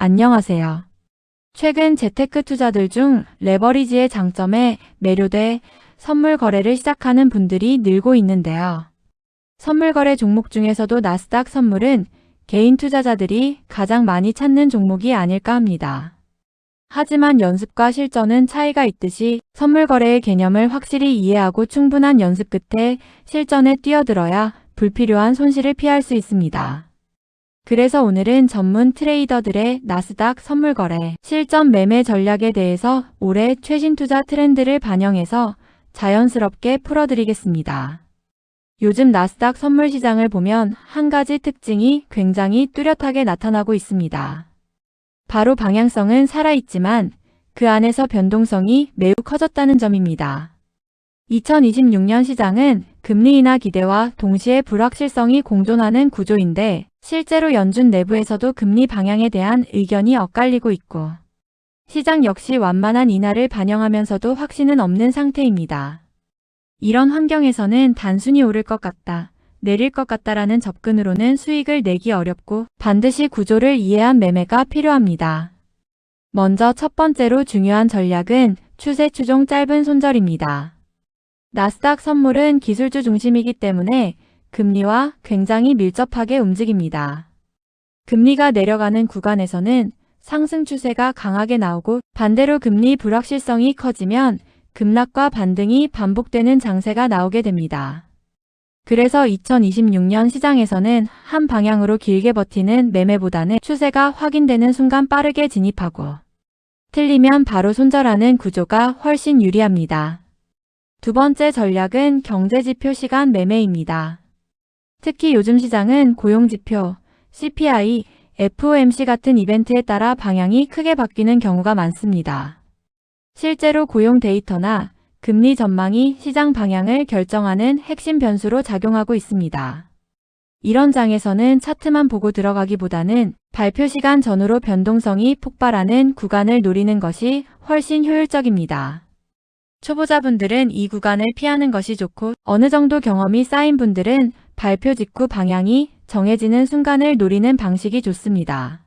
안녕하세요. 최근 재테크 투자들 중 레버리지의 장점에 매료돼 선물 거래를 시작하는 분들이 늘고 있는데요. 선물 거래 종목 중에서도 나스닥 선물은 개인 투자자들이 가장 많이 찾는 종목이 아닐까 합니다. 하지만 연습과 실전은 차이가 있듯이 선물 거래의 개념을 확실히 이해하고 충분한 연습 끝에 실전에 뛰어들어야 불필요한 손실을 피할 수 있습니다. 그래서 오늘은 전문 트레이더들의 나스닥 선물 거래 실전 매매 전략에 대해서 올해 최신 투자 트렌드를 반영해서 자연스럽게 풀어드리겠습니다. 요즘 나스닥 선물 시장을 보면 한 가지 특징이 굉장히 뚜렷하게 나타나고 있습니다. 바로 방향성은 살아있지만 그 안에서 변동성이 매우 커졌다는 점입니다. 2026년 시장은 금리 인하 기대와 동시에 불확실성이 공존하는 구조인데 실제로 연준 내부에서도 금리 방향에 대한 의견이 엇갈리고 있고 시장 역시 완만한 인하를 반영하면서도 확신은 없는 상태입니다. 이런 환경에서는 단순히 오를 것 같다, 내릴 것 같다라는 접근으로는 수익을 내기 어렵고 반드시 구조를 이해한 매매가 필요합니다. 먼저 첫 번째로 중요한 전략은 추세 추종 짧은 손절입니다. 나스닥 선물은 기술주 중심이기 때문에 금리와 굉장히 밀접하게 움직입니다. 금리가 내려가는 구간에서는 상승 추세가 강하게 나오고 반대로 금리 불확실성이 커지면 급락과 반등이 반복되는 장세가 나오게 됩니다. 그래서 2026년 시장에서는 한 방향으로 길게 버티는 매매보다는 추세가 확인되는 순간 빠르게 진입하고 틀리면 바로 손절하는 구조가 훨씬 유리합니다. 두 번째 전략은 경제지표 시간 매매입니다. 특히 요즘 시장은 고용지표, CPI, FOMC 같은 이벤트에 따라 방향이 크게 바뀌는 경우가 많습니다. 실제로 고용 데이터나 금리 전망이 시장 방향을 결정하는 핵심 변수로 작용하고 있습니다. 이런 장에서는 차트만 보고 들어가기보다는 발표 시간 전후로 변동성이 폭발하는 구간을 노리는 것이 훨씬 효율적입니다. 초보자분들은 이 구간을 피하는 것이 좋고 어느 정도 경험이 쌓인 분들은 발표 직후 방향이 정해지는 순간을 노리는 방식이 좋습니다.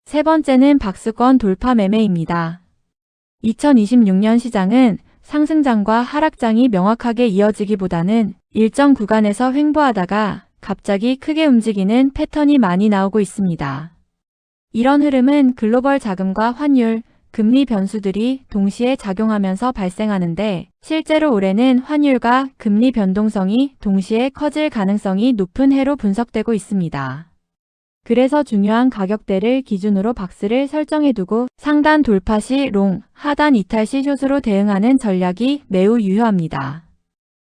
세 번째는 박스권 돌파 매매입니다. 2026년 시장은 상승장과 하락장이 명확하게 이어지기보다는 일정 구간에서 횡보하다가 갑자기 크게 움직이는 패턴이 많이 나오고 있습니다. 이런 흐름은 글로벌 자금과 환율, 금리 변수들이 동시에 작용하면서 발생하는데 실제로 올해는 환율과 금리 변동성이 동시에 커질 가능성이 높은 해로 분석되고 있습니다. 그래서 중요한 가격대를 기준으로 박스를 설정해두고 상단 돌파 시 롱, 하단 이탈 시 숏으로 대응하는 전략이 매우 유효합니다.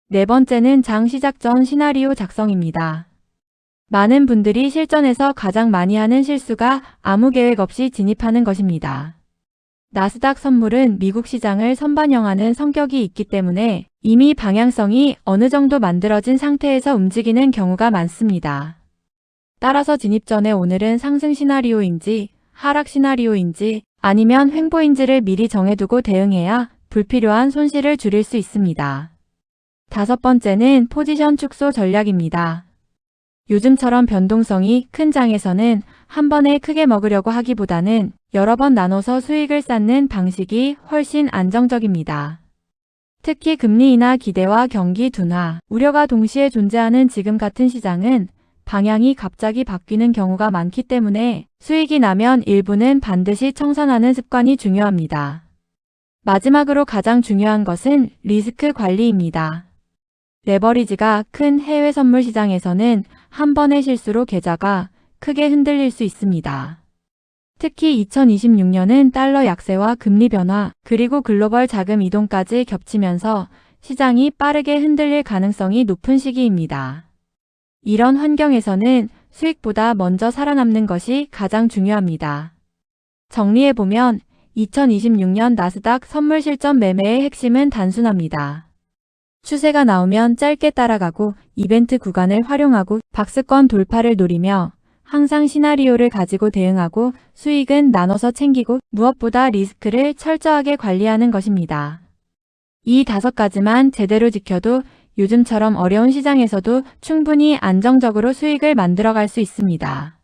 네 번째는 장 시작 전 시나리오 작성입니다. 많은 분들이 실전에서 가장 많이 하는 실수가 아무 계획 없이 진입하는 것입니다. 나스닥 선물은 미국 시장을 선반영하는 성격이 있기 때문에 이미 방향성이 어느 정도 만들어진 상태에서 움직이는 경우가 많습니다. 따라서 진입 전에 오늘은 상승 시나리오인지 하락 시나리오인지 아니면 횡보인지를 미리 정해두고 대응해야 불필요한 손실을 줄일 수 있습니다. 다섯 번째는 포지션 축소 전략입니다. 요즘처럼 변동성이 큰 장에서는 한 번에 크게 먹으려고 하기보다는 여러 번 나눠서 수익을 쌓는 방식이 훨씬 안정적입니다. 특히 금리 인하 기대와 경기 둔화, 우려가 동시에 존재하는 지금 같은 시장은 방향이 갑자기 바뀌는 경우가 많기 때문에 수익이 나면 일부는 반드시 청산하는 습관이 중요합니다. 마지막으로 가장 중요한 것은 리스크 관리입니다. 레버리지가 큰 해외 선물 시장에서는 한 번의 실수로 계좌가 크게 흔들릴 수 있습니다. 특히 2026년은 달러 약세와 금리 변화, 그리고 글로벌 자금 이동까지 겹치면서 시장이 빠르게 흔들릴 가능성이 높은 시기입니다. 이런 환경에서는 수익보다 먼저 살아남는 것이 가장 중요합니다. 정리해보면 2026년 나스닥 선물 실전 매매의 핵심은 단순합니다. 추세가 나오면 짧게 따라가고 이벤트 구간을 활용하고 박스권 돌파를 노리며 항상 시나리오를 가지고 대응하고 수익은 나눠서 챙기고 무엇보다 리스크를 철저하게 관리하는 것입니다. 이 5가지만 제대로 지켜도 요즘처럼 어려운 시장에서도 충분히 안정적으로 수익을 만들어갈 수 있습니다.